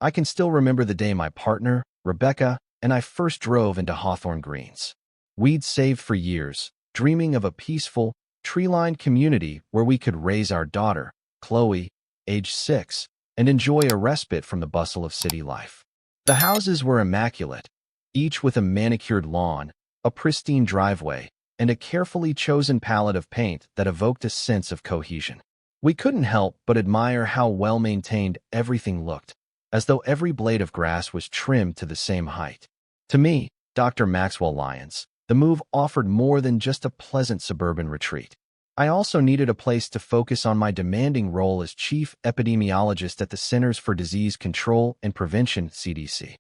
I can still remember the day my partner, Rebecca, and I first drove into Hawthorne Greens. We'd saved for years, dreaming of a peaceful, tree-lined community where we could raise our daughter, Chloe, age 6, and enjoy a respite from the bustle of city life. The houses were immaculate, each with a manicured lawn, a pristine driveway, and a carefully chosen palette of paint that evoked a sense of cohesion. We couldn't help but admire how well-maintained everything looked, as though every blade of grass was trimmed to the same height. To me, Dr. Maxwell Lyons, the move offered more than just a pleasant suburban retreat. I also needed a place to focus on my demanding role as Chief Epidemiologist at the Centers for Disease Control and Prevention, CDC.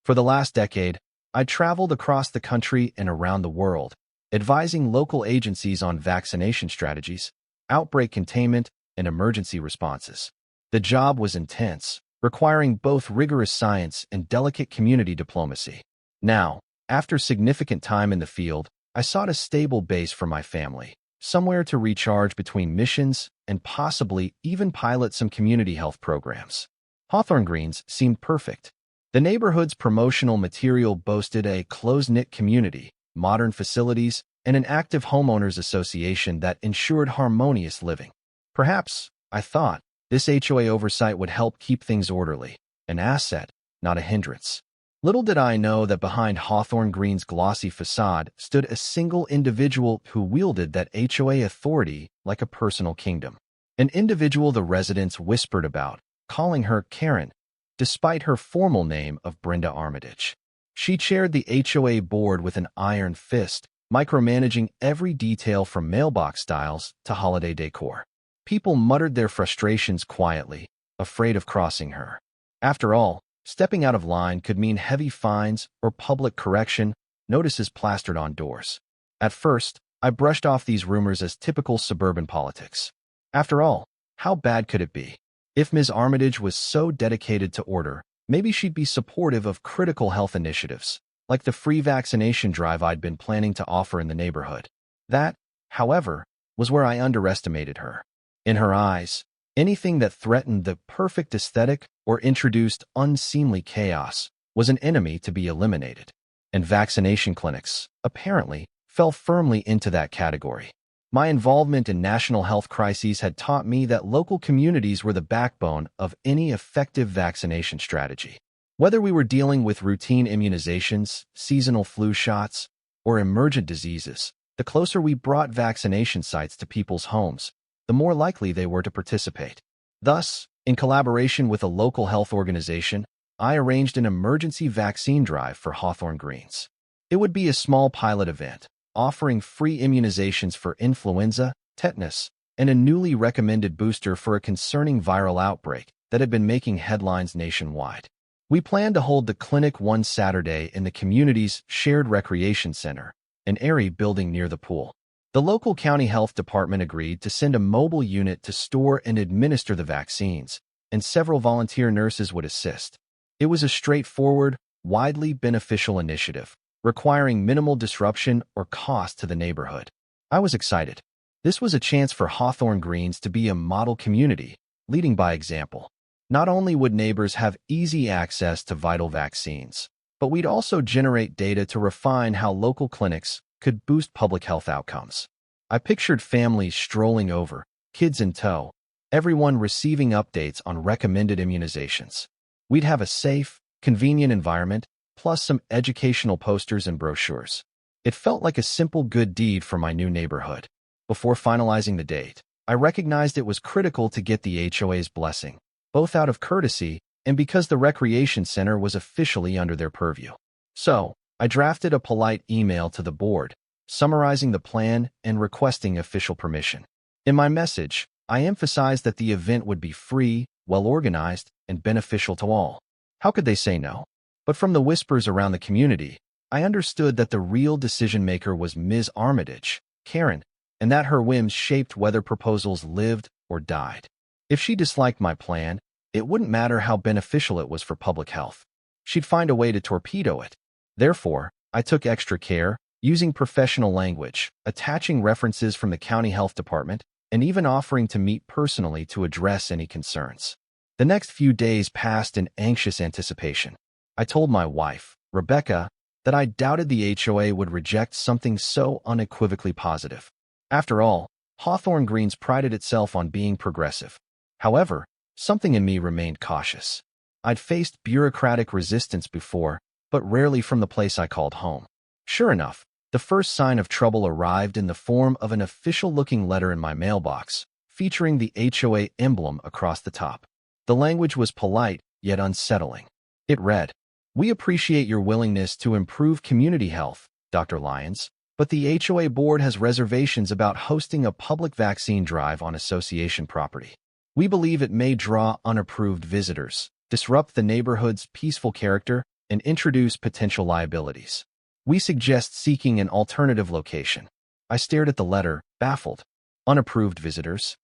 For the last decade, I traveled across the country and around the world, advising local agencies on vaccination strategies, outbreak containment, and emergency responses. The job was intense, requiring both rigorous science and delicate community diplomacy. Now, after significant time in the field, I sought a stable base for my family, somewhere to recharge between missions and possibly even pilot some community health programs. Hawthorne Greens seemed perfect. The neighborhood's promotional material boasted a close-knit community, modern facilities, and an active homeowners association that ensured harmonious living. Perhaps, I thought, this HOA oversight would help keep things orderly, an asset, not a hindrance. Little did I know that behind Hawthorne Green's glossy facade stood a single individual who wielded that HOA authority like a personal kingdom. An individual the residents whispered about, calling her Karen, despite her formal name of Brenda Armitage. She chaired the HOA board with an iron fist, micromanaging every detail from mailbox styles to holiday decor. People muttered their frustrations quietly, afraid of crossing her. After all, stepping out of line could mean heavy fines or public correction, notices plastered on doors. At first, I brushed off these rumors as typical suburban politics. After all, how bad could it be? If Ms. Armitage was so dedicated to order, maybe she'd be supportive of critical health initiatives, like the free vaccination drive I'd been planning to offer in the neighborhood. That, however, was where I underestimated her. In her eyes, anything that threatened the perfect aesthetic or introduced unseemly chaos was an enemy to be eliminated. And vaccination clinics, apparently, fell firmly into that category. My involvement in national health crises had taught me that local communities were the backbone of any effective vaccination strategy. Whether we were dealing with routine immunizations, seasonal flu shots, or emergent diseases, the closer we brought vaccination sites to people's homes, the more likely they were to participate. Thus, in collaboration with a local health organization, I arranged an emergency vaccine drive for Hawthorne Greens. It would be a small pilot event, offering free immunizations for influenza, tetanus, and a newly recommended booster for a concerning viral outbreak that had been making headlines nationwide. We planned to hold the clinic one Saturday in the community's shared recreation center, an airy building near the pool. The local county health department agreed to send a mobile unit to store and administer the vaccines, and several volunteer nurses would assist. It was a straightforward, widely beneficial initiative, requiring minimal disruption or cost to the neighborhood. I was excited. This was a chance for Hawthorne Greens to be a model community, leading by example. Not only would neighbors have easy access to vital vaccines, but we'd also generate data to refine how local clinics could boost public health outcomes. I pictured families strolling over, kids in tow, everyone receiving updates on recommended immunizations. We'd have a safe, convenient environment, plus some educational posters and brochures. It felt like a simple good deed for my new neighborhood. Before finalizing the date, I recognized it was critical to get the HOA's blessing, both out of courtesy and because the recreation center was officially under their purview. So, I drafted a polite email to the board, summarizing the plan and requesting official permission. In my message, I emphasized that the event would be free, well-organized, and beneficial to all. How could they say no? But from the whispers around the community, I understood that the real decision-maker was Ms. Armitage, Karen, and that her whims shaped whether proposals lived or died. If she disliked my plan, it wouldn't matter how beneficial it was for public health. She'd find a way to torpedo it. Therefore, I took extra care, using professional language, attaching references from the county health department, and even offering to meet personally to address any concerns. The next few days passed in anxious anticipation. I told my wife, Rebecca, that I doubted the HOA would reject something so unequivocally positive. After all, Hawthorne Greens prided itself on being progressive. However, something in me remained cautious. I'd faced bureaucratic resistance before, but rarely from the place I called home. Sure enough, the first sign of trouble arrived in the form of an official-looking letter in my mailbox, featuring the HOA emblem across the top. The language was polite, yet unsettling. It read, "We appreciate your willingness to improve community health, Dr. Lyons, but the HOA board has reservations about hosting a public vaccine drive on association property. We believe it may draw unapproved visitors, disrupt the neighborhood's peaceful character, and introduce potential liabilities. We suggest seeking an alternative location." I stared at the letter, baffled. Unapproved visitors?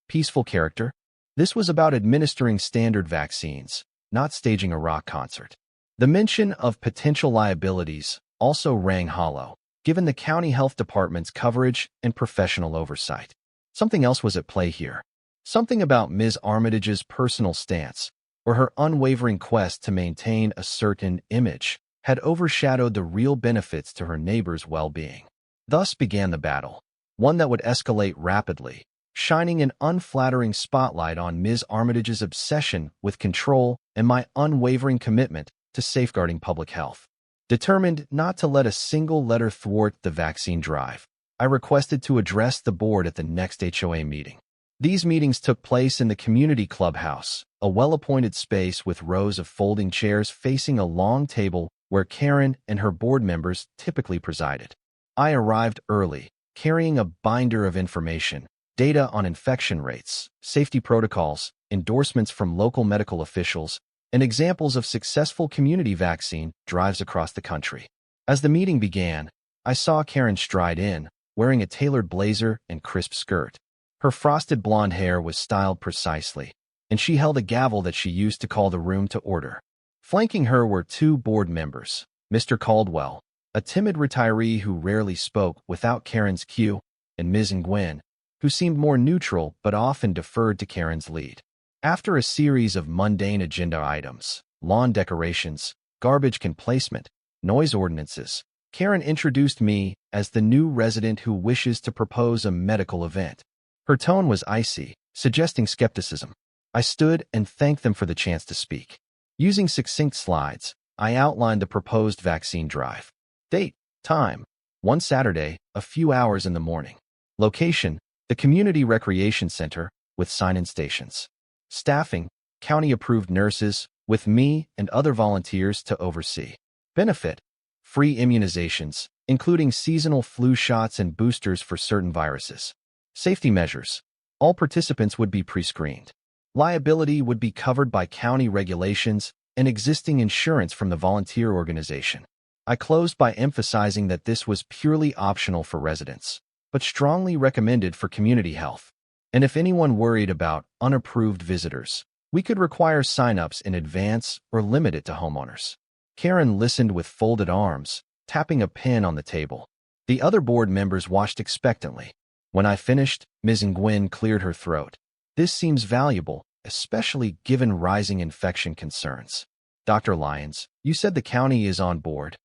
Peaceful character? This was about administering standard vaccines, not staging a rock concert. The mention of potential liabilities also rang hollow, given the county health department's coverage and professional oversight. Something else was at play here. Something about Ms. Armitage's personal stance, or her unwavering quest to maintain a certain image, had overshadowed the real benefits to her neighbors' well-being. Thus began the battle, one that would escalate rapidly, shining an unflattering spotlight on Ms. Armitage's obsession with control and my unwavering commitment to safeguarding public health. Determined not to let a single letter thwart the vaccine drive, I requested to address the board at the next HOA meeting. These meetings took place in the community clubhouse, a well-appointed space with rows of folding chairs facing a long table where Karen and her board members typically presided. I arrived early, carrying a binder of information, data on infection rates, safety protocols, endorsements from local medical officials, and examples of successful community vaccine drives across the country. As the meeting began, I saw Karen stride in, wearing a tailored blazer and crisp skirt. Her frosted blonde hair was styled precisely, and she held a gavel that she used to call the room to order. Flanking her were two board members, Mr. Caldwell, a timid retiree who rarely spoke without Karen's cue, and Ms. Nguyen, who seemed more neutral but often deferred to Karen's lead. After a series of mundane agenda items, lawn decorations, garbage can placement, noise ordinances, Karen introduced me as the new resident who wishes to propose a medical event. Her tone was icy, suggesting skepticism. I stood and thanked them for the chance to speak. Using succinct slides, I outlined the proposed vaccine drive. Date, time, one Saturday, a few hours in the morning. Location, the Community Recreation Center, with sign-in stations. Staffing, county-approved nurses, with me and other volunteers to oversee. Benefit, free immunizations, including seasonal flu shots and boosters for certain viruses. Safety measures, all participants would be pre-screened. Liability would be covered by county regulations and existing insurance from the volunteer organization. I closed by emphasizing that this was purely optional for residents, but strongly recommended for community health. And if anyone worried about unapproved visitors, we could require sign-ups in advance or limit it to homeowners. Karen listened with folded arms, tapping a pen on the table. The other board members watched expectantly. When I finished, Ms. Nguyen cleared her throat. "This seems valuable, especially given rising infection concerns. Dr. Lyons, you said the county is on board."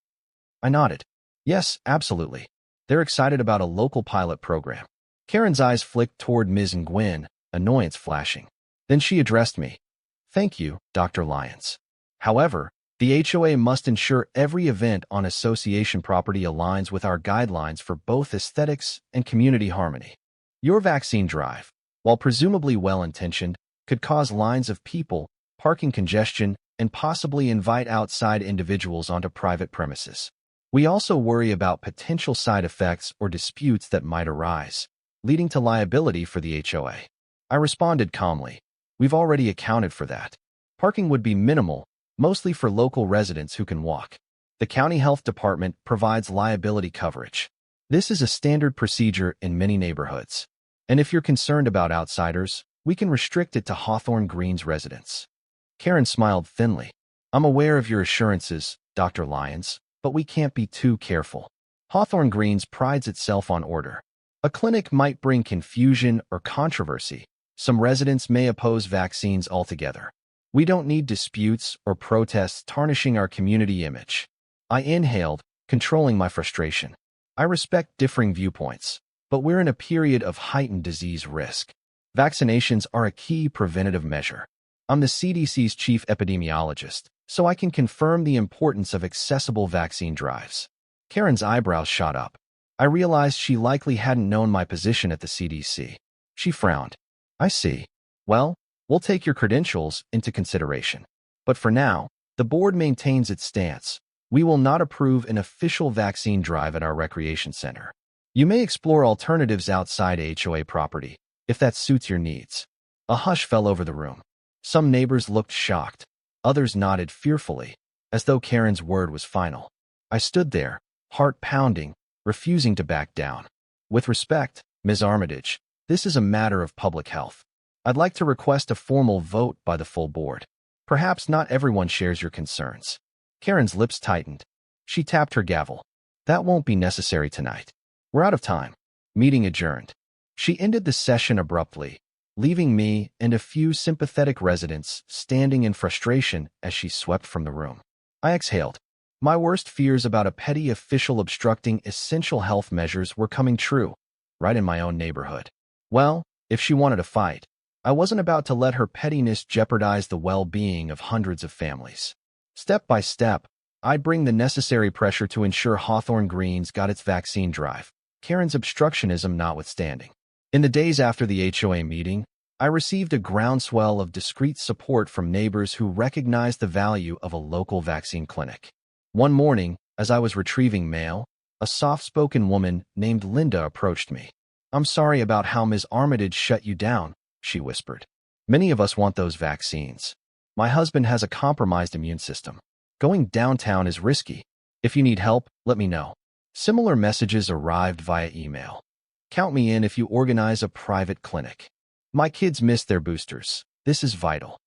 I nodded. "Yes, absolutely. They're excited about a local pilot program." Karen's eyes flicked toward Ms. Nguyen, annoyance flashing. Then she addressed me. "Thank you, Dr. Lyons. However, the HOA must ensure every event on association property aligns with our guidelines for both aesthetics and community harmony. Your vaccine drive, while presumably well-intentioned, could cause lines of people, parking congestion, and possibly invite outside individuals onto private premises. We also worry about potential side effects or disputes that might arise, leading to liability for the HOA." I responded calmly. "We've already accounted for that. Parking would be minimal, mostly for local residents who can walk. The county health department provides liability coverage. This is a standard procedure in many neighborhoods. And if you're concerned about outsiders, we can restrict it to Hawthorne Greens residents." Karen smiled thinly. "I'm aware of your assurances, Dr. Lyons, but we can't be too careful. Hawthorne Greens prides itself on order. A clinic might bring confusion or controversy. Some residents may oppose vaccines altogether. We don't need disputes or protests tarnishing our community image. I inhaled, controlling my frustration. I respect differing viewpoints, but we're in a period of heightened disease risk. Vaccinations are a key preventative measure. I'm the CDC's chief epidemiologist, so I can confirm the importance of accessible vaccine drives. Karen's eyebrows shot up. I realized she likely hadn't known my position at the CDC. She frowned. I see. Well, we'll take your credentials into consideration. But for now, the board maintains its stance. We will not approve an official vaccine drive at our recreation center. You may explore alternatives outside HOA property, if that suits your needs. A hush fell over the room. Some neighbors looked shocked. Others nodded fearfully, as though Karen's word was final. I stood there, heart pounding, refusing to back down. With respect, Ms. Armitage, this is a matter of public health. I'd like to request a formal vote by the full board. Perhaps not everyone shares your concerns. Karen's lips tightened. She tapped her gavel. That won't be necessary tonight. We're out of time. Meeting adjourned. She ended the session abruptly, leaving me and a few sympathetic residents standing in frustration as she swept from the room. I exhaled. My worst fears about a petty official obstructing essential health measures were coming true, right in my own neighborhood. Well, if she wanted to fight, I wasn't about to let her pettiness jeopardize the well-being of hundreds of families. Step by step, I'd bring the necessary pressure to ensure Hawthorne Greens got its vaccine drive, Karen's obstructionism notwithstanding. In the days after the HOA meeting, I received a groundswell of discreet support from neighbors who recognized the value of a local vaccine clinic. One morning, as I was retrieving mail, a soft-spoken woman named Linda approached me. "I'm sorry about how Ms. Armitage shut you down," she whispered. "Many of us want those vaccines. My husband has a compromised immune system. Going downtown is risky. If you need help, let me know." Similar messages arrived via email. "Count me in if you organize a private clinic. My kids missed their boosters. This is vital.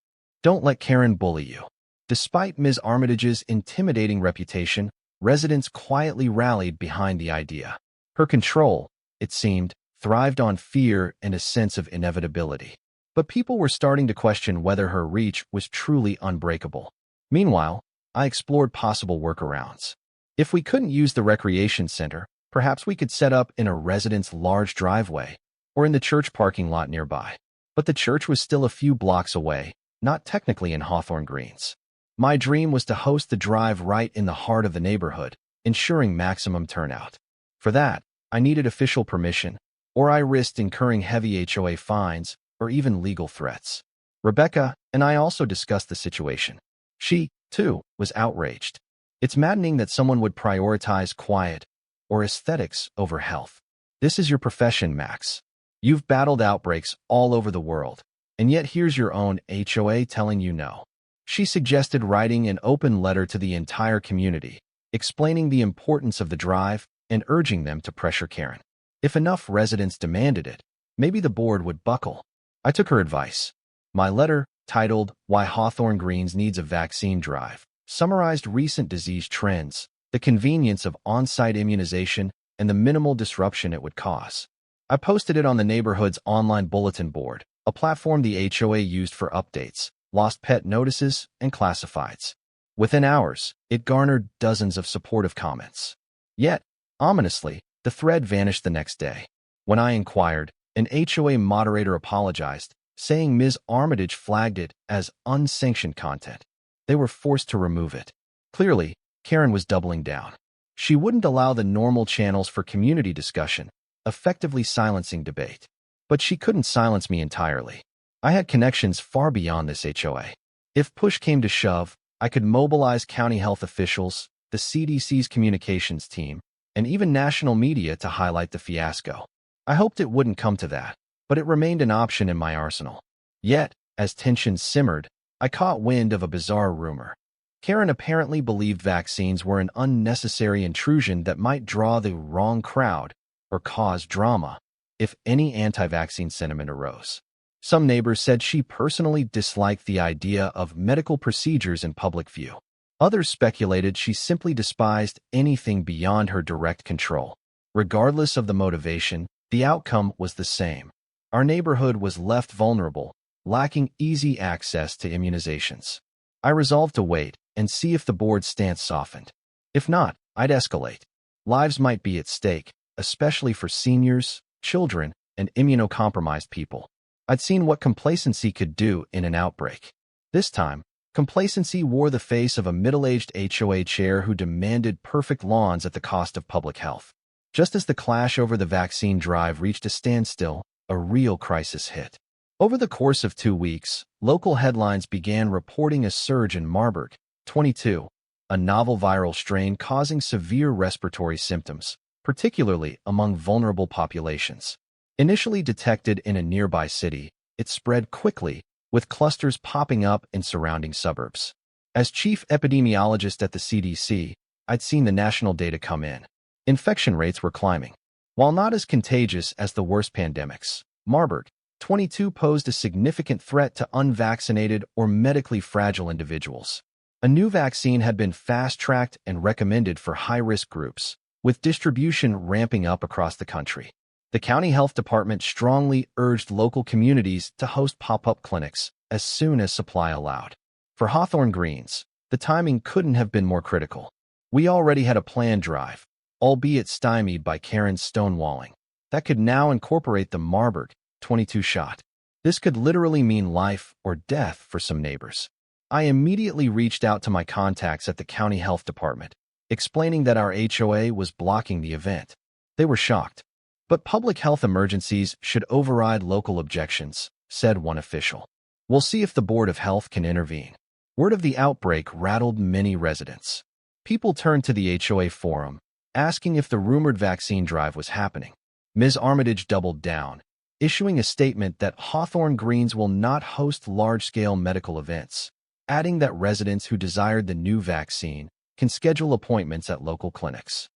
Don't let Karen bully you." Despite Ms. Armitage's intimidating reputation, residents quietly rallied behind the idea. Her control, it seemed, thrived on fear and a sense of inevitability. But people were starting to question whether her reach was truly unbreakable. Meanwhile, I explored possible workarounds. If we couldn't use the recreation center, perhaps we could set up in a resident's large driveway or in the church parking lot nearby. But the church was still a few blocks away, not technically in Hawthorne Greens. My dream was to host the drive right in the heart of the neighborhood, ensuring maximum turnout. For that, I needed official permission, or I risked incurring heavy HOA fines or even legal threats. Rebecca and I also discussed the situation. She, too, was outraged. It's maddening that someone would prioritize quiet or aesthetics over health. This is your profession, Max. You've battled outbreaks all over the world, and yet here's your own HOA telling you no. She suggested writing an open letter to the entire community, explaining the importance of the drive and urging them to pressure Karen. If enough residents demanded it, maybe the board would buckle. I took her advice. My letter, titled "Why Hawthorne Greens Needs a Vaccine Drive," summarized recent disease trends, the convenience of on-site immunization, and the minimal disruption it would cause. I posted it on the neighborhood's online bulletin board, a platform the HOA used for updates, lost pet notices, and classifieds. Within hours, it garnered dozens of supportive comments. Yet, ominously, the thread vanished the next day. When I inquired, an HOA moderator apologized, saying Ms. Armitage flagged it as unsanctioned content. They were forced to remove it. Clearly, Karen was doubling down. She wouldn't allow the normal channels for community discussion, effectively silencing debate. But she couldn't silence me entirely. I had connections far beyond this HOA. If push came to shove, I could mobilize county health officials, the CDC's communications team, and even national media to highlight the fiasco. I hoped it wouldn't come to that, but it remained an option in my arsenal. Yet, as tensions simmered, I caught wind of a bizarre rumor. Karen apparently believed vaccines were an unnecessary intrusion that might draw the wrong crowd or cause drama if any anti-vaccine sentiment arose. Some neighbors said she personally disliked the idea of medical procedures in public view. Others speculated she simply despised anything beyond her direct control. Regardless of the motivation, the outcome was the same. Our neighborhood was left vulnerable, lacking easy access to immunizations. I resolved to wait and see if the board's stance softened. If not, I'd escalate. Lives might be at stake, especially for seniors, children, and immunocompromised people. I'd seen what complacency could do in an outbreak. This time, complacency wore the face of a middle-aged HOA chair who demanded perfect lawns at the cost of public health. Just as the clash over the vaccine drive reached a standstill, a real crisis hit. Over the course of 2 weeks, local headlines began reporting a surge in Marburg, 22, a novel viral strain causing severe respiratory symptoms, particularly among vulnerable populations. Initially detected in a nearby city, it spread quickly, with clusters popping up in surrounding suburbs. As chief epidemiologist at the CDC, I'd seen the national data come in. Infection rates were climbing. While not as contagious as the worst pandemics, Marburg, 22 posed a significant threat to unvaccinated or medically fragile individuals. A new vaccine had been fast-tracked and recommended for high-risk groups, with distribution ramping up across the country. The county health department strongly urged local communities to host pop-up clinics as soon as supply allowed. For Hawthorne Greens, the timing couldn't have been more critical. We already had a planned drive, albeit stymied by Karen's stonewalling, that could now incorporate the Marburg 22 shot. This could literally mean life or death for some neighbors. I immediately reached out to my contacts at the county health department, explaining that our HOA was blocking the event. They were shocked. But public health emergencies should override local objections, said one official. We'll see if the Board of Health can intervene. Word of the outbreak rattled many residents. People turned to the HOA forum, asking if the rumored vaccine drive was happening. Ms. Armitage doubled down, issuing a statement that Hawthorne Greens will not host large-scale medical events, adding that residents who desired the new vaccine can schedule appointments at local clinics.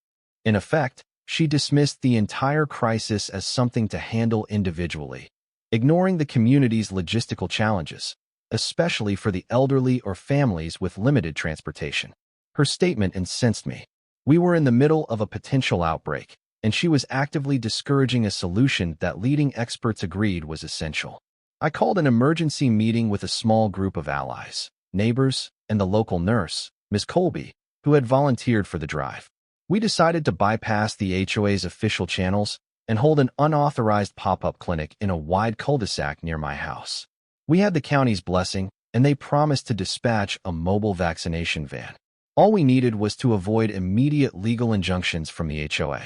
In effect, she dismissed the entire crisis as something to handle individually, ignoring the community's logistical challenges, especially for the elderly or families with limited transportation. Her statement incensed me. We were in the middle of a potential outbreak, and she was actively discouraging a solution that leading experts agreed was essential. I called an emergency meeting with a small group of allies, neighbors, and the local nurse, Ms. Colby, who had volunteered for the drive. We decided to bypass the HOA's official channels and hold an unauthorized pop-up clinic in a wide cul-de-sac near my house. We had the county's blessing, and they promised to dispatch a mobile vaccination van. All we needed was to avoid immediate legal injunctions from the HOA.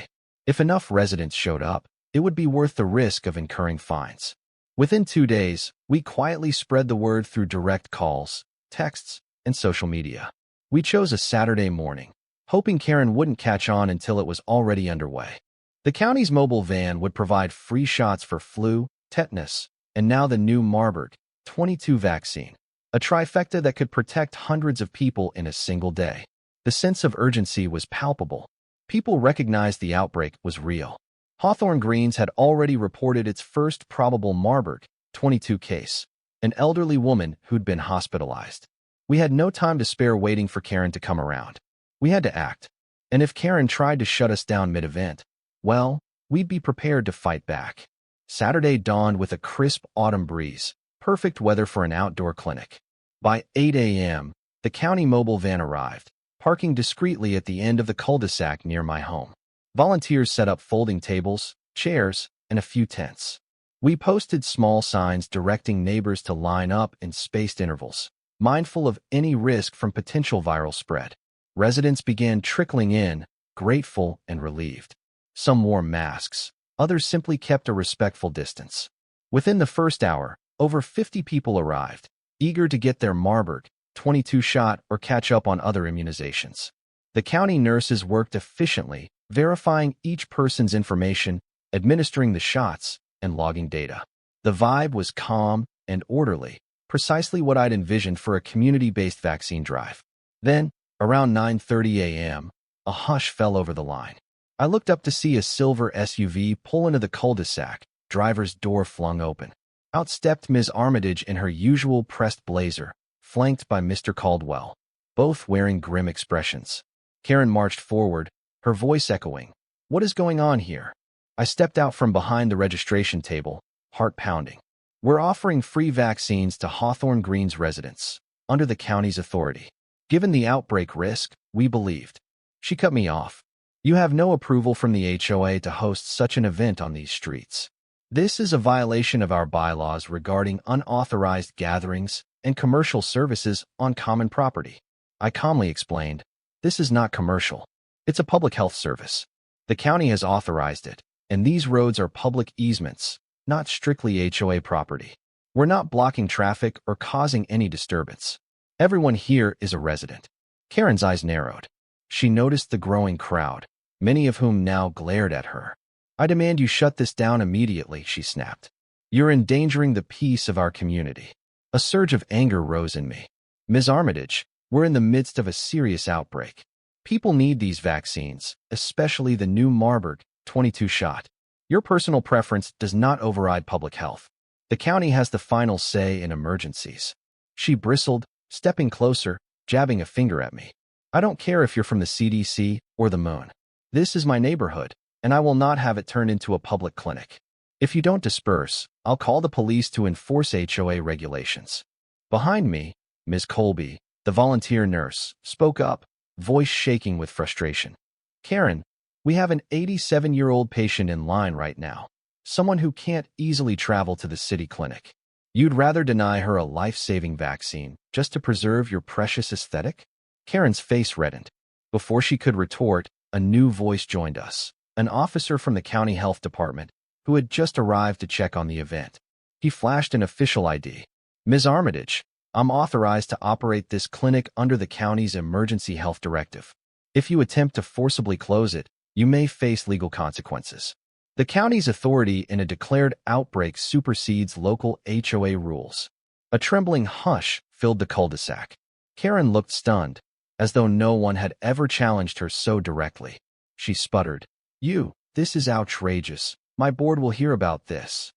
If enough residents showed up, it would be worth the risk of incurring fines. Within 2 days, we quietly spread the word through direct calls, texts, and social media. We chose a Saturday morning, hoping Karen wouldn't catch on until it was already underway. The county's mobile van would provide free shots for flu, tetanus, and now the new Marburg 22 vaccine, a trifecta that could protect hundreds of people in a single day. The sense of urgency was palpable. People recognized the outbreak was real. Hawthorne Greens had already reported its first probable Marburg 22 case, an elderly woman who'd been hospitalized. We had no time to spare waiting for Karen to come around. We had to act. And if Karen tried to shut us down mid-event, well, we'd be prepared to fight back. Saturday dawned with a crisp autumn breeze, perfect weather for an outdoor clinic. By 8 a.m., the county mobile van arrived, parking discreetly at the end of the cul-de-sac near my home. Volunteers set up folding tables, chairs, and a few tents. We posted small signs directing neighbors to line up in spaced intervals, mindful of any risk from potential viral spread. Residents began trickling in, grateful and relieved. Some wore masks, others simply kept a respectful distance. Within the first hour, over 50 people arrived, eager to get their Marburg 22 shot or catch up on other immunizations. The county nurses worked efficiently, verifying each person's information, administering the shots, and logging data. The vibe was calm and orderly, precisely what I'd envisioned for a community-based vaccine drive. Then, around 9:30 a.m., a hush fell over the line. I looked up to see a silver SUV pull into the cul-de-sac, driver's door flung open. Out stepped Ms. Armitage in her usual pressed blazer, flanked by Mr. Caldwell, both wearing grim expressions. Karen marched forward, her voice echoing, "What is going on here?" I stepped out from behind the registration table, heart pounding. We're offering free vaccines to Hawthorne Greens residents, under the county's authority. Given the outbreak risk, we believed. She cut me off. You have no approval from the HOA to host such an event on these streets. This is a violation of our bylaws regarding unauthorized gatherings and commercial services on common property. I calmly explained, this is not commercial. It's a public health service. The county has authorized it, and these roads are public easements, not strictly HOA property. We're not blocking traffic or causing any disturbance. Everyone here is a resident. Karen's eyes narrowed. She noticed the growing crowd, many of whom now glared at her. I demand you shut this down immediately, she snapped. You're endangering the peace of our community. A surge of anger rose in me. Ms. Armitage, we're in the midst of a serious outbreak. People need these vaccines, especially the new Marburg 22 shot. Your personal preference does not override public health. The county has the final say in emergencies. She bristled, stepping closer, jabbing a finger at me. I don't care if you're from the CDC or the moon. This is my neighborhood, and I will not have it turned into a public clinic. If you don't disperse, I'll call the police to enforce HOA regulations. Behind me, Ms. Colby, the volunteer nurse, spoke up, voice shaking with frustration. Karen, we have an 87-year-old patient in line right now, someone who can't easily travel to the city clinic. You'd rather deny her a life-saving vaccine just to preserve your precious aesthetic? Karen's face reddened. Before she could retort, a new voice joined us, an officer from the county health department who had just arrived to check on the event. He flashed an official ID. Ms. Armitage, I'm authorized to operate this clinic under the county's emergency health directive. If you attempt to forcibly close it, you may face legal consequences. The county's authority in a declared outbreak supersedes local HOA rules. A trembling hush filled the cul-de-sac. Karen looked stunned, as though no one had ever challenged her so directly. She sputtered, This is outrageous. My board will hear about this.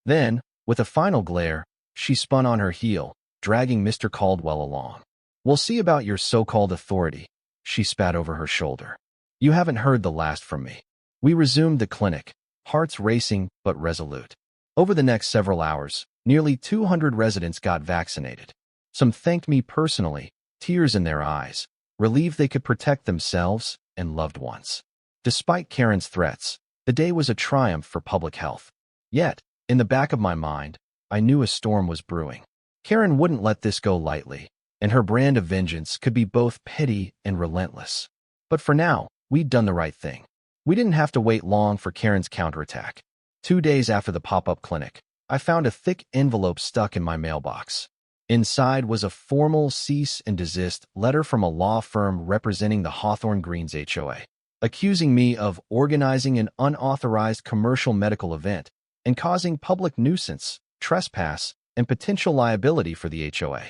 Then, with a final glare, she spun on her heel, dragging Mr. Caldwell along. We'll see about your so-called authority, she spat over her shoulder. You haven't heard the last from me. We resumed the clinic, hearts racing but resolute. Over the next several hours, nearly 200 residents got vaccinated. Some thanked me personally, tears in their eyes, relieved they could protect themselves and loved ones. Despite Karen's threats, the day was a triumph for public health. Yet, in the back of my mind, I knew a storm was brewing. Karen wouldn't let this go lightly, and her brand of vengeance could be both petty and relentless. But for now, we'd done the right thing. We didn't have to wait long for Karen's counterattack. 2 days after the pop-up clinic, I found a thick envelope stuck in my mailbox. Inside was a formal cease and desist letter from a law firm representing the Hawthorne Greens HOA, accusing me of organizing an unauthorized commercial medical event and causing public nuisance, trespass, and potential liability for the HOA.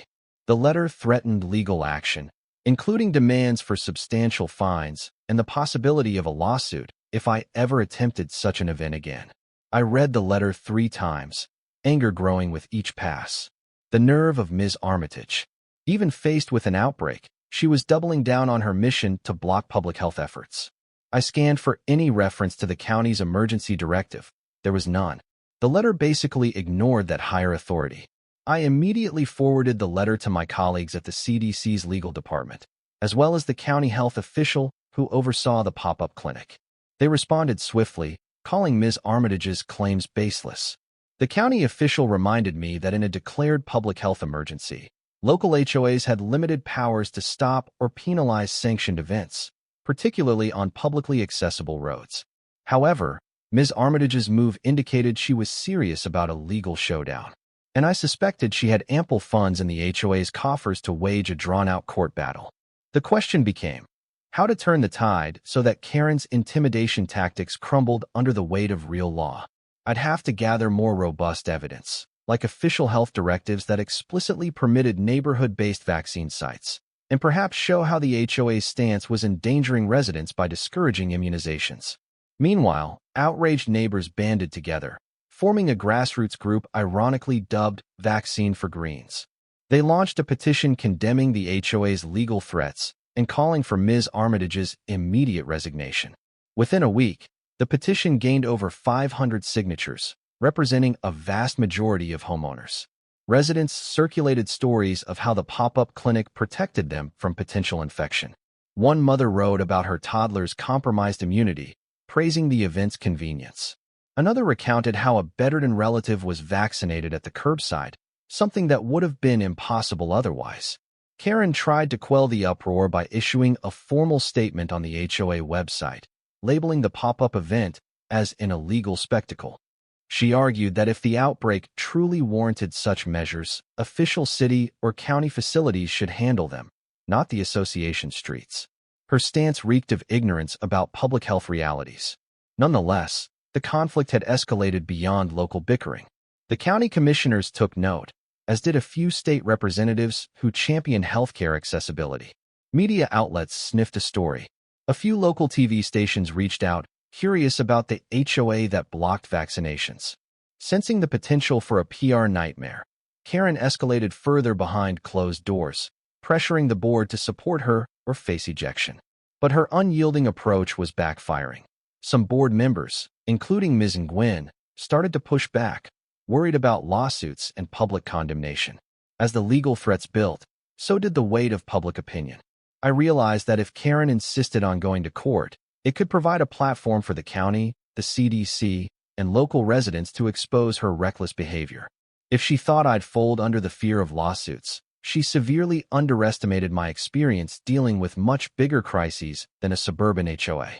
The letter threatened legal action, including demands for substantial fines and the possibility of a lawsuit if I ever attempted such an event again. I read the letter 3 times, anger growing with each pass. The nerve of Ms. Armitage. Even faced with an outbreak, she was doubling down on her mission to block public health efforts. I scanned for any reference to the county's emergency directive. There was none. The letter basically ignored that higher authority. I immediately forwarded the letter to my colleagues at the CDC's legal department, as well as the county health official who oversaw the pop-up clinic. They responded swiftly, calling Ms. Armitage's claims baseless. The county official reminded me that in a declared public health emergency, local HOAs had limited powers to stop or penalize sanctioned events, particularly on publicly accessible roads. However, Ms. Armitage's move indicated she was serious about a legal showdown, and I suspected she had ample funds in the HOA's coffers to wage a drawn-out court battle. The question became, how to turn the tide so that Karen's intimidation tactics crumbled under the weight of real law. I'd have to gather more robust evidence, like official health directives that explicitly permitted neighborhood-based vaccine sites, and perhaps show how the HOA's stance was endangering residents by discouraging immunizations. Meanwhile, outraged neighbors banded together, forming a grassroots group ironically dubbed Vaccine for Greens. They launched a petition condemning the HOA's legal threats and calling for Ms. Armitage's immediate resignation. Within a week, the petition gained over 500 signatures, representing a vast majority of homeowners. Residents circulated stories of how the pop-up clinic protected them from potential infection. One mother wrote about her toddler's compromised immunity, praising the event's convenience. Another recounted how a bedridden relative was vaccinated at the curbside, something that would have been impossible otherwise. Karen tried to quell the uproar by issuing a formal statement on the HOA website, labeling the pop-up event as an illegal spectacle. She argued that if the outbreak truly warranted such measures, official city or county facilities should handle them, not the association streets. Her stance reeked of ignorance about public health realities. Nonetheless, the conflict had escalated beyond local bickering. The county commissioners took note, as did a few state representatives who championed healthcare accessibility. Media outlets sniffed a story. A few local TV stations reached out, curious about the HOA that blocked vaccinations. Sensing the potential for a PR nightmare, Karen escalated further behind closed doors, pressuring the board to support her or face ejection. But her unyielding approach was backfiring. Some board members, including Ms. Nguyen, started to push back, worried about lawsuits and public condemnation. As the legal threats built, so did the weight of public opinion. I realized that if Karen insisted on going to court, it could provide a platform for the county, the CDC, and local residents to expose her reckless behavior. If she thought I'd fold under the fear of lawsuits, she severely underestimated my experience dealing with much bigger crises than a suburban HOA.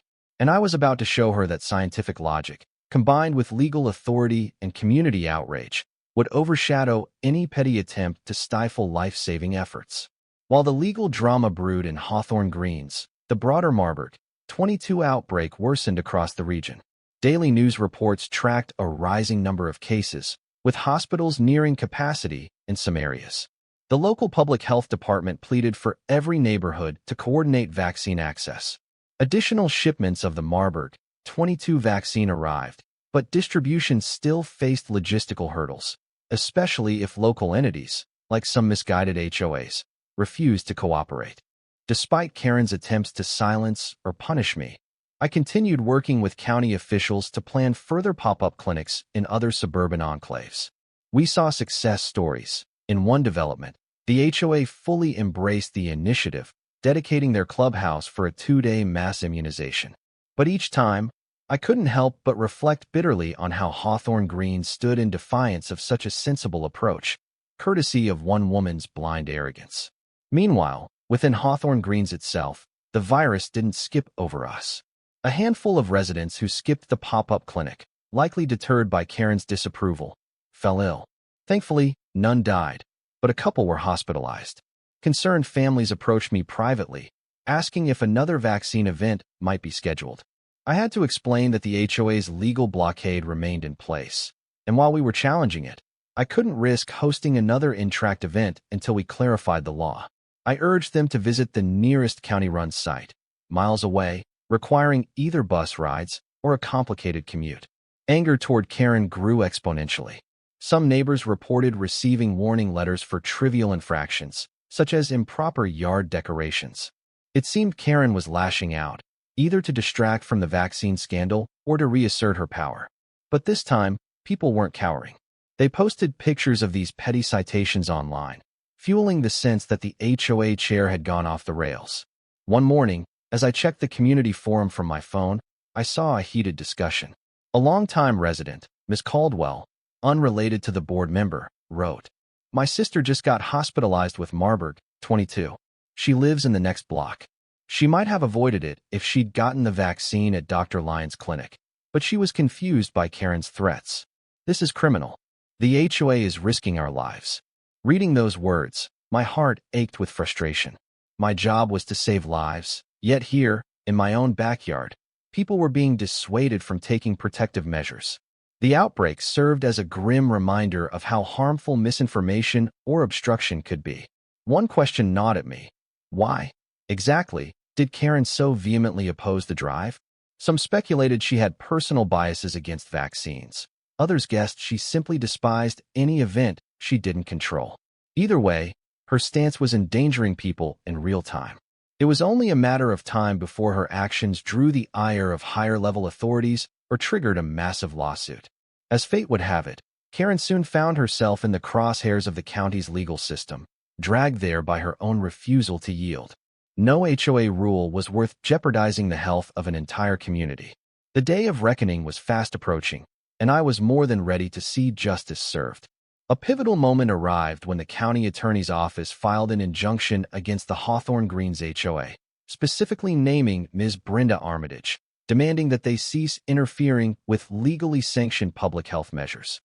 And I was about to show her that scientific logic, combined with legal authority and community outrage, would overshadow any petty attempt to stifle life-saving efforts. While the legal drama brewed in Hawthorne Greens, the broader Marburg 22 outbreak worsened across the region. Daily news reports tracked a rising number of cases, with hospitals nearing capacity in some areas. The local public health department pleaded for every neighborhood to coordinate vaccine access. Additional shipments of the Marburg 22 vaccine arrived, but distribution still faced logistical hurdles, especially if local entities, like some misguided HOAs, refused to cooperate. Despite Karen's attempts to silence or punish me, I continued working with county officials to plan further pop-up clinics in other suburban enclaves. We saw success stories. In one development, the HOA fully embraced the initiative, dedicating their clubhouse for a 2-day mass immunization. But each time, I couldn't help but reflect bitterly on how Hawthorne Greens stood in defiance of such a sensible approach, courtesy of one woman's blind arrogance. Meanwhile, within Hawthorne Greens itself, the virus didn't skip over us. A handful of residents who skipped the pop-up clinic, likely deterred by Karen's disapproval, fell ill. Thankfully, none died, but a couple were hospitalized. Concerned families approached me privately, asking if another vaccine event might be scheduled. I had to explain that the HOA's legal blockade remained in place, and while we were challenging it, I couldn't risk hosting another in-tract event until we clarified the law. I urged them to visit the nearest county-run site, miles away, requiring either bus rides or a complicated commute. Anger toward Karen grew exponentially. Some neighbors reported receiving warning letters for trivial infractions, such as improper yard decorations. It seemed Karen was lashing out, either to distract from the vaccine scandal or to reassert her power. But this time, people weren't cowering. They posted pictures of these petty citations online, fueling the sense that the HOA chair had gone off the rails. One morning, as I checked the community forum from my phone, I saw a heated discussion. A longtime resident, Ms. Caldwell, unrelated to the board member, wrote, "My sister just got hospitalized with Marburg 22. She lives in the next block. She might have avoided it if she'd gotten the vaccine at Dr. Lyon's clinic, but she was confused by Karen's threats. This is criminal. The HOA is risking our lives." Reading those words, my heart ached with frustration. My job was to save lives, yet here, in my own backyard, people were being dissuaded from taking protective measures. The outbreak served as a grim reminder of how harmful misinformation or obstruction could be. One question gnawed at me. Why, exactly, did Karen so vehemently oppose the drive? Some speculated she had personal biases against vaccines. Others guessed she simply despised any event she didn't control. Either way, her stance was endangering people in real time. It was only a matter of time before her actions drew the ire of higher-level authorities or triggered a massive lawsuit. As fate would have it, Karen soon found herself in the crosshairs of the county's legal system, dragged there by her own refusal to yield. No HOA rule was worth jeopardizing the health of an entire community. The day of reckoning was fast approaching, and I was more than ready to see justice served. A pivotal moment arrived when the county attorney's office filed an injunction against the Hawthorne Greens HOA, specifically naming Ms. Brenda Armitage, demanding that they cease interfering with legally sanctioned public health measures.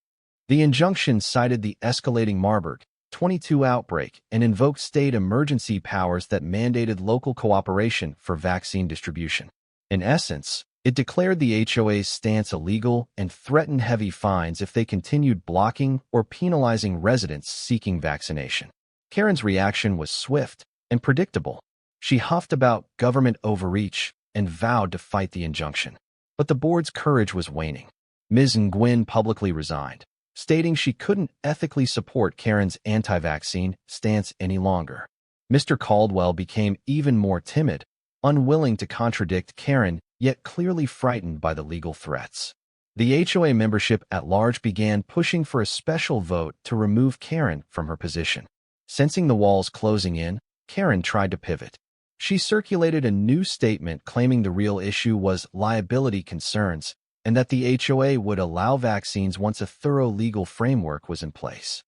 The injunction cited the escalating Marburg 22 outbreak and invoked state emergency powers that mandated local cooperation for vaccine distribution. In essence, it declared the HOA's stance illegal and threatened heavy fines if they continued blocking or penalizing residents seeking vaccination. Karen's reaction was swift and predictable. She huffed about government overreach and vowed to fight the injunction. But the board's courage was waning. Ms. Nguyen publicly resigned, stating she couldn't ethically support Karen's anti-vaccine stance any longer. Mr. Caldwell became even more timid, unwilling to contradict Karen, yet clearly frightened by the legal threats. The HOA membership at large began pushing for a special vote to remove Karen from her position. Sensing the walls closing in, Karen tried to pivot. She circulated a new statement claiming the real issue was liability concerns and that the HOA would allow vaccines once a thorough legal framework was in place.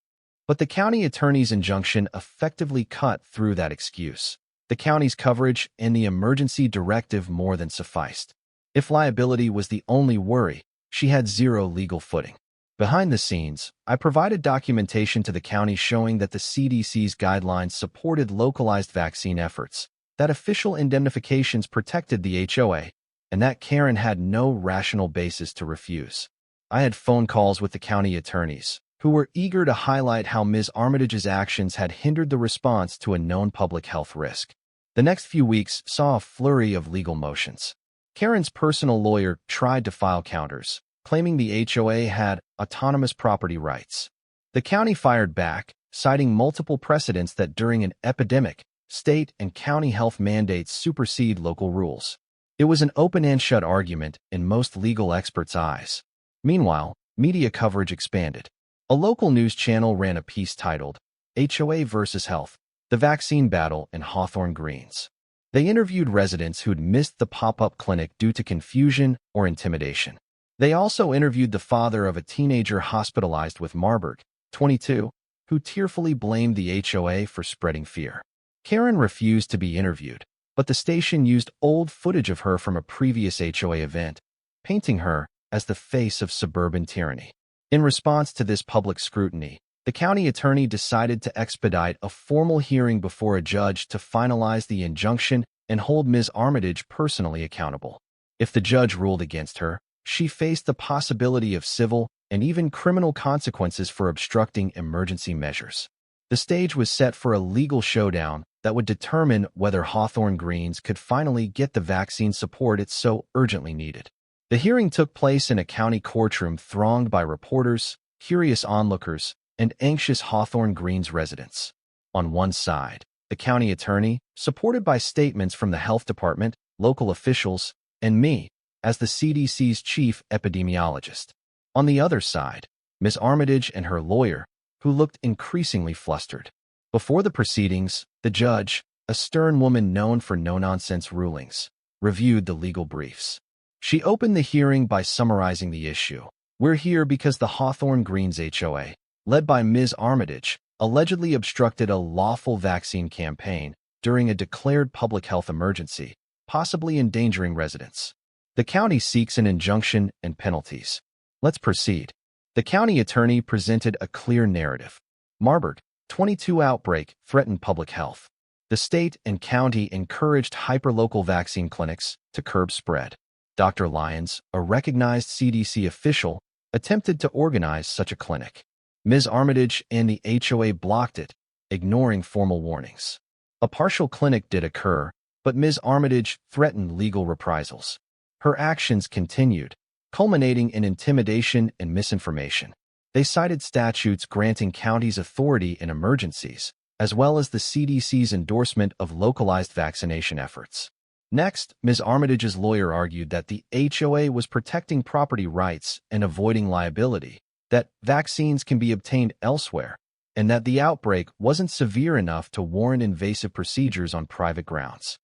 But the county attorney's injunction effectively cut through that excuse. The county's coverage and the emergency directive more than sufficed. If liability was the only worry, she had zero legal footing. Behind the scenes, I provided documentation to the county showing that the CDC's guidelines supported localized vaccine efforts, that official indemnifications protected the HOA, and that Karen had no rational basis to refuse. I had phone calls with the county attorneys, who were eager to highlight how Ms. Armitage's actions had hindered the response to a known public health risk. The next few weeks saw a flurry of legal motions. Karen's personal lawyer tried to file counters, claiming the HOA had autonomous property rights. The county fired back, citing multiple precedents that during an epidemic, state and county health mandates supersede local rules. It was an open and shut argument in most legal experts' eyes. Meanwhile, media coverage expanded. A local news channel ran a piece titled, HOA versus Health, the Vaccine Battle in Hawthorne Greens. They interviewed residents who'd missed the pop-up clinic due to confusion or intimidation. They also interviewed the father of a teenager hospitalized with Marburg, 22, who tearfully blamed the HOA for spreading fear. Karen refused to be interviewed, but the station used old footage of her from a previous HOA event, painting her as the face of suburban tyranny. In response to this public scrutiny, the county attorney decided to expedite a formal hearing before a judge to finalize the injunction and hold Ms. Armitage personally accountable. If the judge ruled against her, she faced the possibility of civil and even criminal consequences for obstructing emergency measures. The stage was set for a legal showdown that would determine whether Hawthorne Greens could finally get the vaccine support it so urgently needed. The hearing took place in a county courtroom thronged by reporters, curious onlookers, and anxious Hawthorne Greens residents. On one side, the county attorney, supported by statements from the health department, local officials, and me, as the CDC's chief epidemiologist. On the other side, Ms. Armitage and her lawyer, who looked increasingly flustered. Before the proceedings, the judge, a stern woman known for no-nonsense rulings, reviewed the legal briefs. She opened the hearing by summarizing the issue. We're here because the Hawthorne Greens HOA, led by Ms. Armitage, allegedly obstructed a lawful vaccine campaign during a declared public health emergency, possibly endangering residents. The county seeks an injunction and penalties. Let's proceed. The county attorney presented a clear narrative. Marburg, 22 outbreak threatened public health. The state and county encouraged hyperlocal vaccine clinics to curb spread. Dr. Lyons, a recognized CDC official, attempted to organize such a clinic. Ms. Armitage and the HOA blocked it, ignoring formal warnings. A partial clinic did occur, but Ms. Armitage threatened legal reprisals. Her actions continued, culminating in intimidation and misinformation. They cited statutes granting counties authority in emergencies, as well as the CDC's endorsement of localized vaccination efforts. Next, Ms. Armitage's lawyer argued that the HOA was protecting property rights and avoiding liability, that vaccines can be obtained elsewhere, and that the outbreak wasn't severe enough to warrant invasive procedures on private grounds.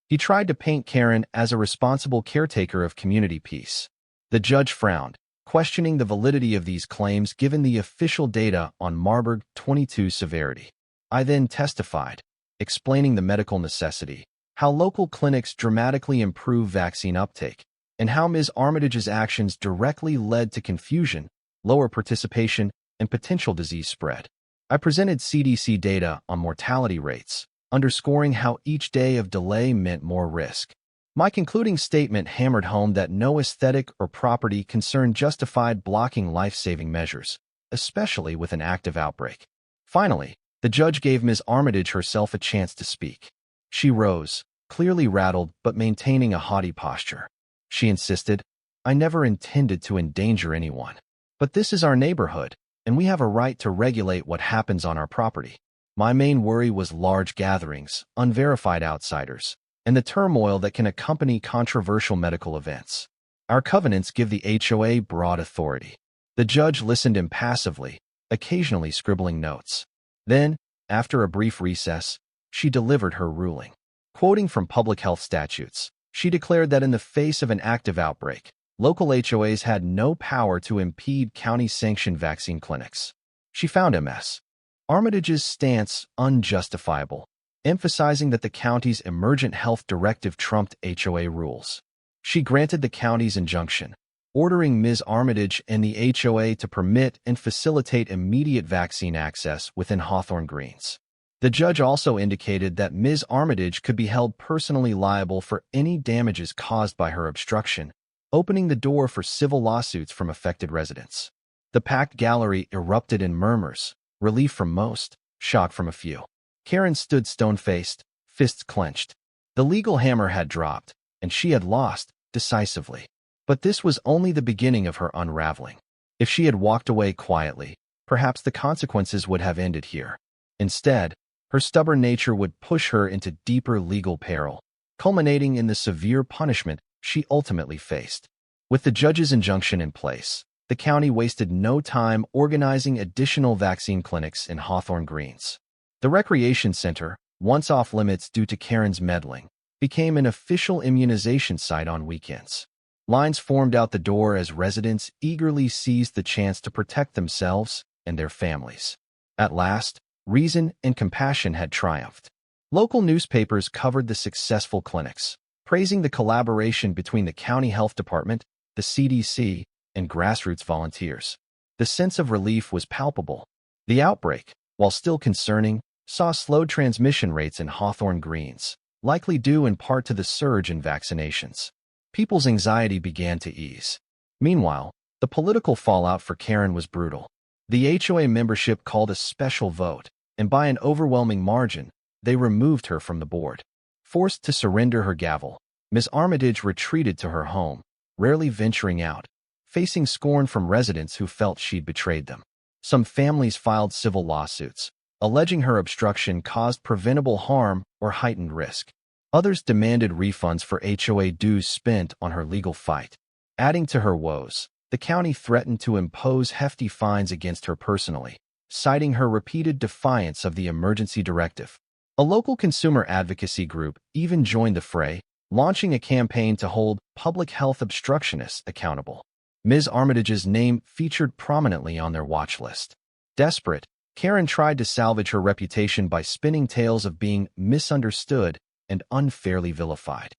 He tried to paint Karen as a responsible caretaker of community peace. The judge frowned, questioning the validity of these claims given the official data on Marburg 22 severity. I then testified, explaining the medical necessity, how local clinics dramatically improve vaccine uptake, and how Ms. Armitage's actions directly led to confusion, lower participation, and potential disease spread. I presented CDC data on mortality rates, underscoring how each day of delay meant more risk. My concluding statement hammered home that no aesthetic or property concern justified blocking life-saving measures, especially with an active outbreak. Finally, the judge gave Ms. Armitage herself a chance to speak. She rose, clearly rattled but maintaining a haughty posture. She insisted, "I never intended to endanger anyone. But this is our neighborhood, and we have a right to regulate what happens on our property. My main worry was large gatherings, unverified outsiders, and the turmoil that can accompany controversial medical events. Our covenants give the HOA broad authority." The judge listened impassively, occasionally scribbling notes. Then, after a brief recess, she delivered her ruling. Quoting from public health statutes, she declared that in the face of an active outbreak, local HOAs had no power to impede county-sanctioned vaccine clinics. She found Ms. Armitage's stance unjustifiable, emphasizing that the county's emergent health directive trumped HOA rules. She granted the county's injunction, ordering Ms. Armitage and the HOA to permit and facilitate immediate vaccine access within Hawthorne Greens. The judge also indicated that Ms. Armitage could be held personally liable for any damages caused by her obstruction, opening the door for civil lawsuits from affected residents. The packed gallery erupted in murmurs, relief from most, shock from a few. Karen stood stone-faced, fists clenched. The legal hammer had dropped, and she had lost, decisively. But this was only the beginning of her unraveling. If she had walked away quietly, perhaps the consequences would have ended here. Instead, her stubborn nature would push her into deeper legal peril, culminating in the severe punishment she ultimately faced. With the judge's injunction in place, the county wasted no time organizing additional vaccine clinics in Hawthorne Greens. The recreation center, once off-limits due to Karen's meddling, became an official immunization site on weekends. Lines formed out the door as residents eagerly seized the chance to protect themselves and their families. At last, reason and compassion had triumphed. Local newspapers covered the successful clinics, praising the collaboration between the county health department, the CDC, and grassroots volunteers. The sense of relief was palpable. The outbreak, while still concerning, saw slowed transmission rates in Hawthorne Greens, likely due in part to the surge in vaccinations. People's anxiety began to ease. Meanwhile, the political fallout for Karen was brutal. The HOA membership called a special vote, and by an overwhelming margin, they removed her from the board. Forced to surrender her gavel, Ms. Armitage retreated to her home, rarely venturing out, facing scorn from residents who felt she'd betrayed them. Some families filed civil lawsuits, alleging her obstruction caused preventable harm or heightened risk. Others demanded refunds for HOA dues spent on her legal fight. Adding to her woes, the county threatened to impose hefty fines against her personally, citing her repeated defiance of the emergency directive. A local consumer advocacy group even joined the fray, launching a campaign to hold public health obstructionists accountable. Ms. Armitage's name featured prominently on their watch list. Desperate, Karen tried to salvage her reputation by spinning tales of being misunderstood and unfairly vilified.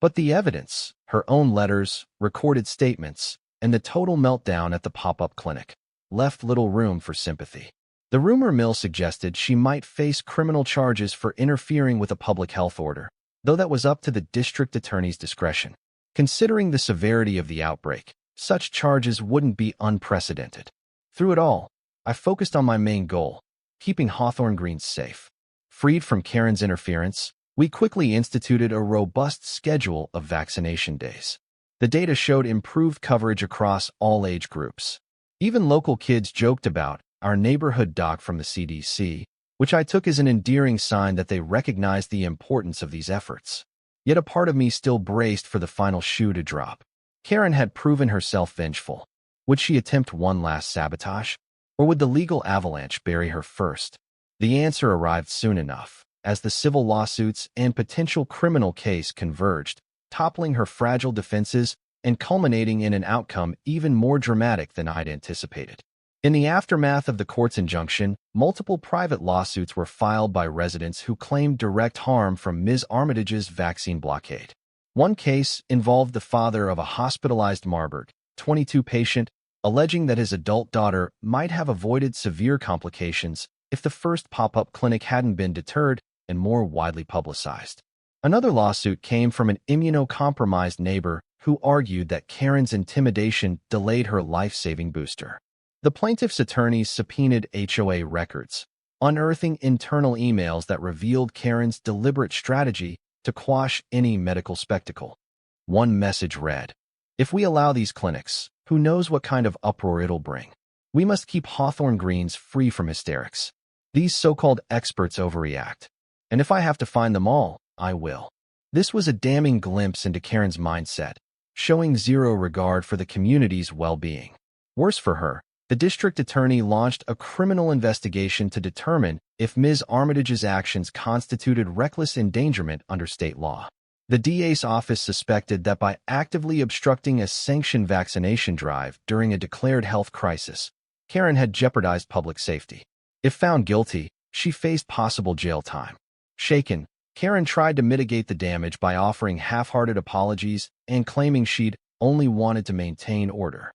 But the evidence, her own letters, recorded statements, and the total meltdown at the pop-up clinic, left little room for sympathy. The rumor mill suggested she might face criminal charges for interfering with a public health order, though that was up to the district attorney's discretion. Considering the severity of the outbreak, such charges wouldn't be unprecedented. Through it all, I focused on my main goal, keeping Hawthorne Greens safe. Freed from Karen's interference, we quickly instituted a robust schedule of vaccination days. The data showed improved coverage across all age groups. Even local kids joked about our neighborhood doc from the CDC, which I took as an endearing sign that they recognized the importance of these efforts. Yet a part of me still braced for the final shoe to drop. Karen had proven herself vengeful. Would she attempt one last sabotage? Or would the legal avalanche bury her first? The answer arrived soon enough, as the civil lawsuits and potential criminal case converged, toppling her fragile defenses and culminating in an outcome even more dramatic than I'd anticipated. In the aftermath of the court's injunction, multiple private lawsuits were filed by residents who claimed direct harm from Ms. Armitage's vaccine blockade. One case involved the father of a hospitalized Marburg, 22 patient, alleging that his adult daughter might have avoided severe complications if the first pop-up clinic hadn't been deterred and more widely publicized. Another lawsuit came from an immunocompromised neighbor who argued that Karen's intimidation delayed her life-saving booster. The plaintiff's attorneys subpoenaed HOA records, unearthing internal emails that revealed Karen's deliberate strategy to quash any medical spectacle. One message read, "If we allow these clinics, who knows what kind of uproar it'll bring? We must keep Hawthorne Greens free from hysterics. These so-called experts overreact. And if I have to find them all, I will." This was a damning glimpse into Karen's mindset, showing zero regard for the community's well-being. Worse for her, the district attorney launched a criminal investigation to determine if Ms. Armitage's actions constituted reckless endangerment under state law. The DA's office suspected that by actively obstructing a sanctioned vaccination drive during a declared health crisis, Karen had jeopardized public safety. If found guilty, she faced possible jail time. Shaken, Karen tried to mitigate the damage by offering half-hearted apologies and claiming she'd only wanted to maintain order.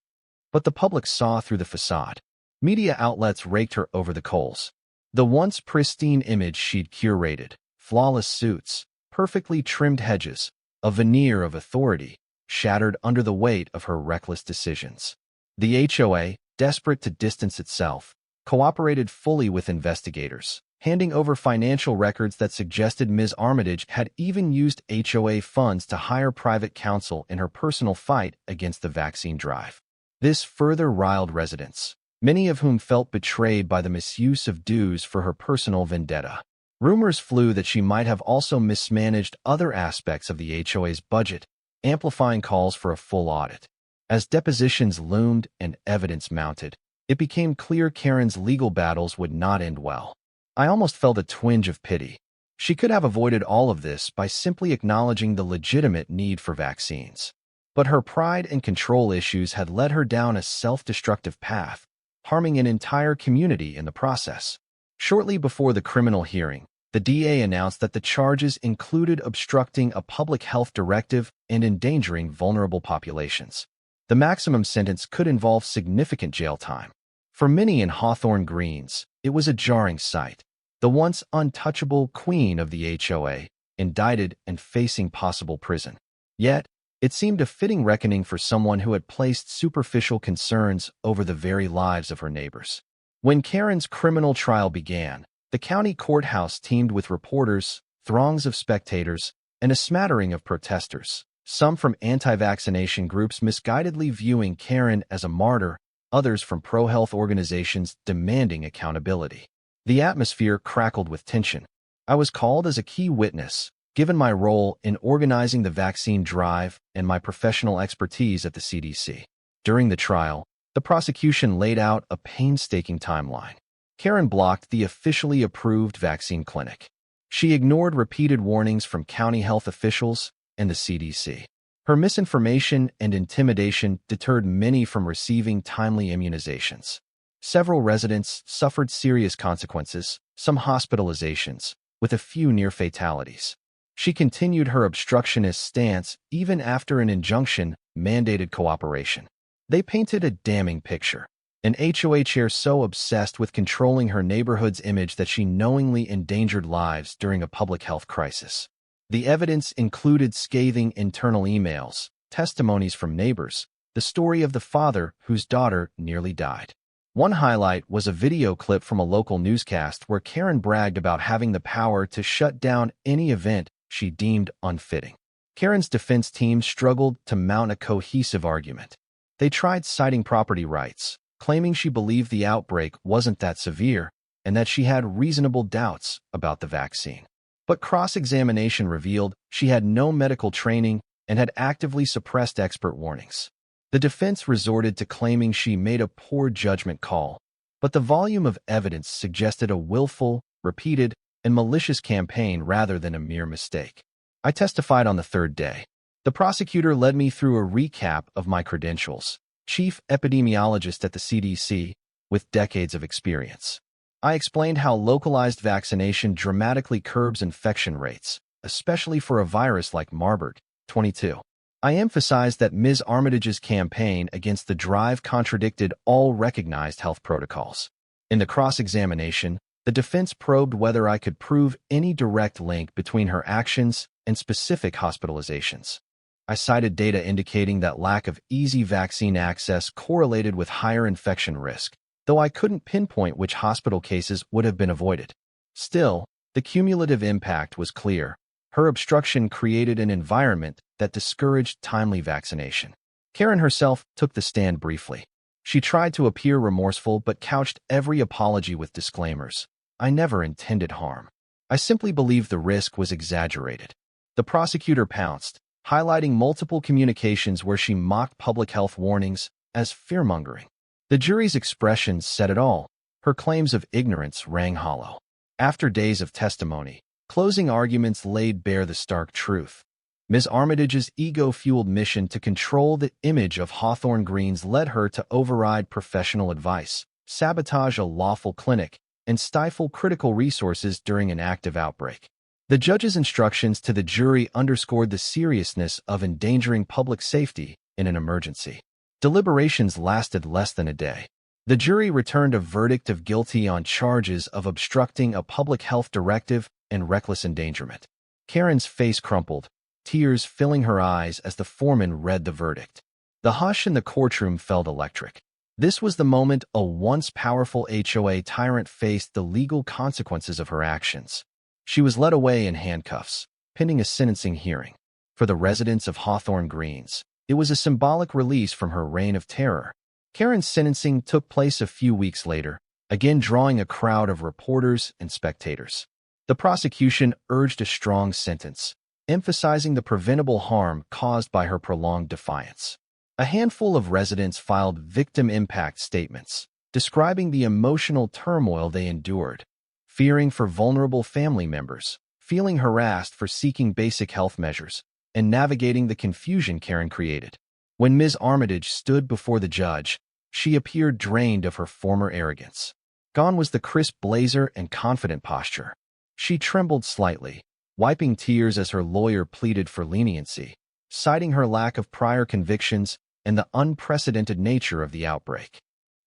But the public saw through the facade. Media outlets raked her over the coals. The once pristine image she'd curated, flawless suits, perfectly trimmed hedges, a veneer of authority, shattered under the weight of her reckless decisions. The HOA, desperate to distance itself, cooperated fully with investigators, handing over financial records that suggested Ms. Armitage had even used HOA funds to hire private counsel in her personal fight against the vaccine drive. This further riled residents, many of whom felt betrayed by the misuse of dues for her personal vendetta. Rumors flew that she might have also mismanaged other aspects of the HOA's budget, amplifying calls for a full audit. As depositions loomed and evidence mounted, it became clear Karen's legal battles would not end well. I almost felt a twinge of pity. She could have avoided all of this by simply acknowledging the legitimate need for vaccines. But her pride and control issues had led her down a self-destructive path, harming an entire community in the process. Shortly before the criminal hearing, the DA announced that the charges included obstructing a public health directive and endangering vulnerable populations. The maximum sentence could involve significant jail time. For many in Hawthorne Greens, it was a jarring sight. The once untouchable queen of the HOA, indicted and facing possible prison. Yet, it seemed a fitting reckoning for someone who had placed superficial concerns over the very lives of her neighbors. When Karen's criminal trial began, the county courthouse teemed with reporters, throngs of spectators, and a smattering of protesters, some from anti-vaccination groups misguidedly viewing Karen as a martyr, others from pro-health organizations demanding accountability. The atmosphere crackled with tension. I was called as a key witness, given my role in organizing the vaccine drive and my professional expertise at the CDC. During the trial, the prosecution laid out a painstaking timeline. Karen blocked the officially approved vaccine clinic. She ignored repeated warnings from county health officials and the CDC. Her misinformation and intimidation deterred many from receiving timely immunizations. Several residents suffered serious consequences, some hospitalizations, with a few near fatalities. She continued her obstructionist stance even after an injunction mandated cooperation. They painted a damning picture. An HOA chair so obsessed with controlling her neighborhood's image that she knowingly endangered lives during a public health crisis. The evidence included scathing internal emails, testimonies from neighbors, the story of the father whose daughter nearly died. One highlight was a video clip from a local newscast where Karen bragged about having the power to shut down any event she deemed unfitting. Karen's defense team struggled to mount a cohesive argument. They tried citing property rights, claiming she believed the outbreak wasn't that severe and that she had reasonable doubts about the vaccine. But cross-examination revealed she had no medical training and had actively suppressed expert warnings. The defense resorted to claiming she made a poor judgment call, but the volume of evidence suggested a willful, repeated, and malicious campaign rather than a mere mistake. I testified on the third day. The prosecutor led me through a recap of my credentials, Chief Epidemiologist at the CDC, with decades of experience. I explained how localized vaccination dramatically curbs infection rates, especially for a virus like Marburg, 22. I emphasized that Ms. Armitage's campaign against the drive contradicted all recognized health protocols. In the cross-examination, the defense probed whether I could prove any direct link between her actions and specific hospitalizations. I cited data indicating that lack of easy vaccine access correlated with higher infection risk, though I couldn't pinpoint which hospital cases would have been avoided. Still, the cumulative impact was clear. Her obstruction created an environment that discouraged timely vaccination. Karen herself took the stand briefly. She tried to appear remorseful but couched every apology with disclaimers. I never intended harm. I simply believed the risk was exaggerated. The prosecutor pounced, highlighting multiple communications where she mocked public health warnings as fear-mongering. The jury's expressions said it all. Her claims of ignorance rang hollow. After days of testimony, closing arguments laid bare the stark truth. Ms. Armitage's ego-fueled mission to control the image of Hawthorne Greens led her to override professional advice, sabotage a lawful clinic, and stifle critical resources during an active outbreak. The judge's instructions to the jury underscored the seriousness of endangering public safety in an emergency. Deliberations lasted less than a day. The jury returned a verdict of guilty on charges of obstructing a public health directive and reckless endangerment. Karen's face crumpled, tears filling her eyes as the foreman read the verdict. The hush in the courtroom felt electric. This was the moment a once powerful HOA tyrant faced the legal consequences of her actions. She was led away in handcuffs, pending a sentencing hearing. For the residents of Hawthorne Greens, it was a symbolic release from her reign of terror. Karen's sentencing took place a few weeks later, again drawing a crowd of reporters and spectators. The prosecution urged a strong sentence, emphasizing the preventable harm caused by her prolonged defiance. A handful of residents filed victim impact statements, describing the emotional turmoil they endured, fearing for vulnerable family members, feeling harassed for seeking basic health measures, and navigating the confusion Karen created. When Ms. Armitage stood before the judge, she appeared drained of her former arrogance. Gone was the crisp blazer and confident posture. She trembled slightly, wiping tears as her lawyer pleaded for leniency, citing her lack of prior convictions and the unprecedented nature of the outbreak.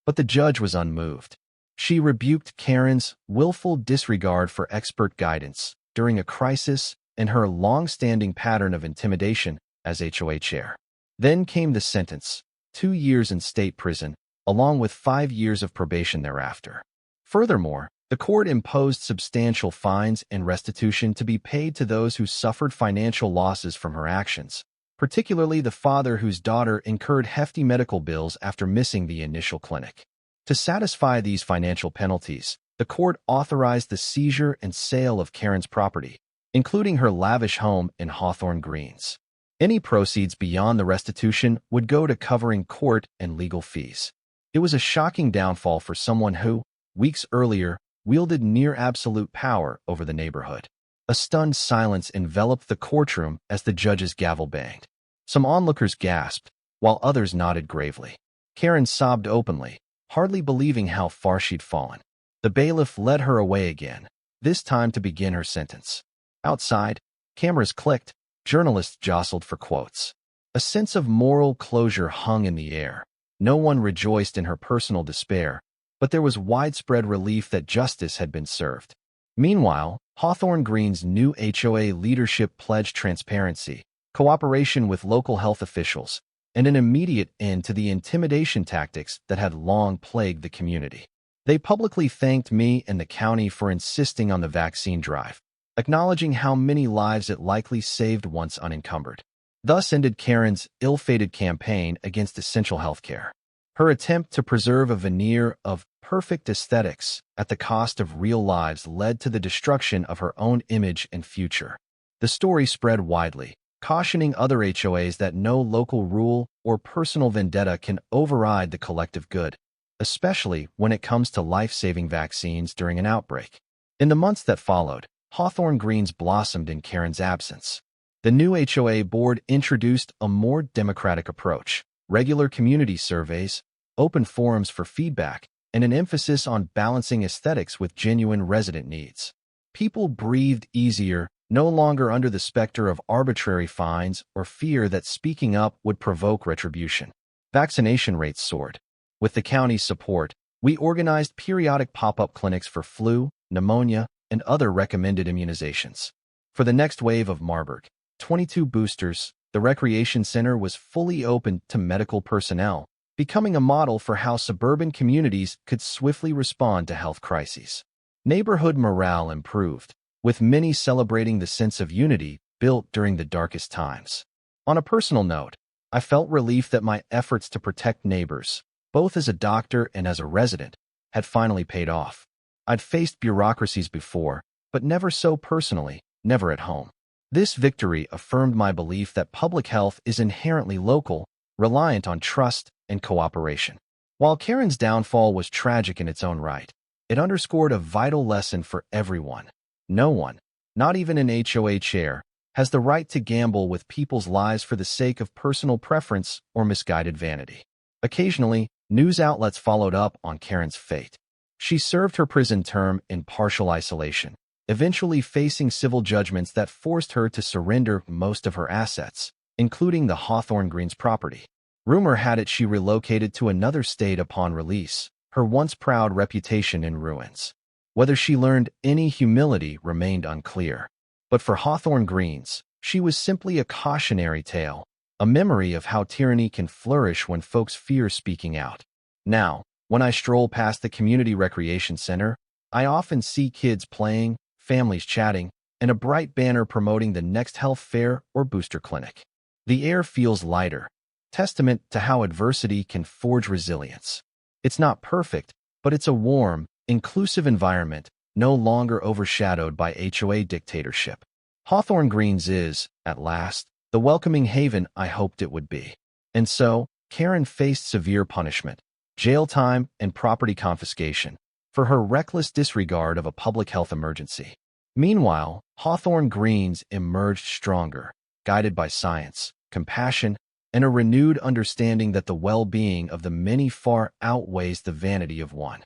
But the judge was unmoved. She rebuked Karen's willful disregard for expert guidance during a crisis and her long-standing pattern of intimidation as HOA chair. Then came the sentence, 2 years in state prison, along with 5 years of probation thereafter. Furthermore, the court imposed substantial fines and restitution to be paid to those who suffered financial losses from her actions, particularly the father whose daughter incurred hefty medical bills after missing the initial clinic. To satisfy these financial penalties, the court authorized the seizure and sale of Karen's property, including her lavish home in Hawthorne Greens. Any proceeds beyond the restitution would go to covering court and legal fees. It was a shocking downfall for someone who, weeks earlier, wielded near-absolute power over the neighborhood. A stunned silence enveloped the courtroom as the judge's gavel banged. Some onlookers gasped, while others nodded gravely. Karen sobbed openly, hardly believing how far she'd fallen. The bailiff led her away again, this time to begin her sentence. Outside, cameras clicked, journalists jostled for quotes. A sense of moral closure hung in the air. No one rejoiced in her personal despair, but there was widespread relief that justice had been served. Meanwhile, Hawthorne Green's new HOA leadership pledged transparency, cooperation with local health officials, and an immediate end to the intimidation tactics that had long plagued the community. They publicly thanked me and the county for insisting on the vaccine drive, acknowledging how many lives it likely saved once unencumbered. Thus ended Karen's ill-fated campaign against essential healthcare. Her attempt to preserve a veneer of perfect aesthetics at the cost of real lives led to the destruction of her own image and future. The story spread widely, cautioning other HOAs that no local rule or personal vendetta can override the collective good, especially when it comes to life-saving vaccines during an outbreak. In the months that followed, Hawthorne Greens blossomed in Karen's absence. The new HOA board introduced a more democratic approach, regular community surveys, open forums for feedback, and an emphasis on balancing aesthetics with genuine resident needs. People breathed easier, no longer under the specter of arbitrary fines or fear that speaking up would provoke retribution. Vaccination rates soared. With the county's support, we organized periodic pop-up clinics for flu, pneumonia, and other recommended immunizations. For the next wave of Marburg, 22 boosters, the recreation center was fully open to medical personnel, becoming a model for how suburban communities could swiftly respond to health crises. Neighborhood morale improved, with many celebrating the sense of unity built during the darkest times. On a personal note, I felt relief that my efforts to protect neighbors, both as a doctor and as a resident, had finally paid off. I'd faced bureaucracies before, but never so personally, never at home. This victory affirmed my belief that public health is inherently local, reliant on trust and cooperation. While Karen's downfall was tragic in its own right, it underscored a vital lesson for everyone. No one, not even an HOA chair, has the right to gamble with people's lives for the sake of personal preference or misguided vanity. Occasionally, news outlets followed up on Karen's fate. She served her prison term in partial isolation, eventually facing civil judgments that forced her to surrender most of her assets, including the Hawthorne Greens property. Rumor had it she relocated to another state upon release, her once proud reputation in ruins. Whether she learned any humility remained unclear. But for Hawthorne Greens, she was simply a cautionary tale, a memory of how tyranny can flourish when folks fear speaking out. Now, when I stroll past the community recreation center, I often see kids playing, families chatting, and a bright banner promoting the next health fair or booster clinic. The air feels lighter, testament to how adversity can forge resilience. It's not perfect, but it's a warm, inclusive environment, no longer overshadowed by HOA dictatorship. Hawthorne Greens is, at last, the welcoming haven I hoped it would be. And so, Karen faced severe punishment, jail time and property confiscation, for her reckless disregard of a public health emergency. Meanwhile, Hawthorne Greens emerged stronger, guided by science, compassion, and a renewed understanding that the well-being of the many far outweighs the vanity of one.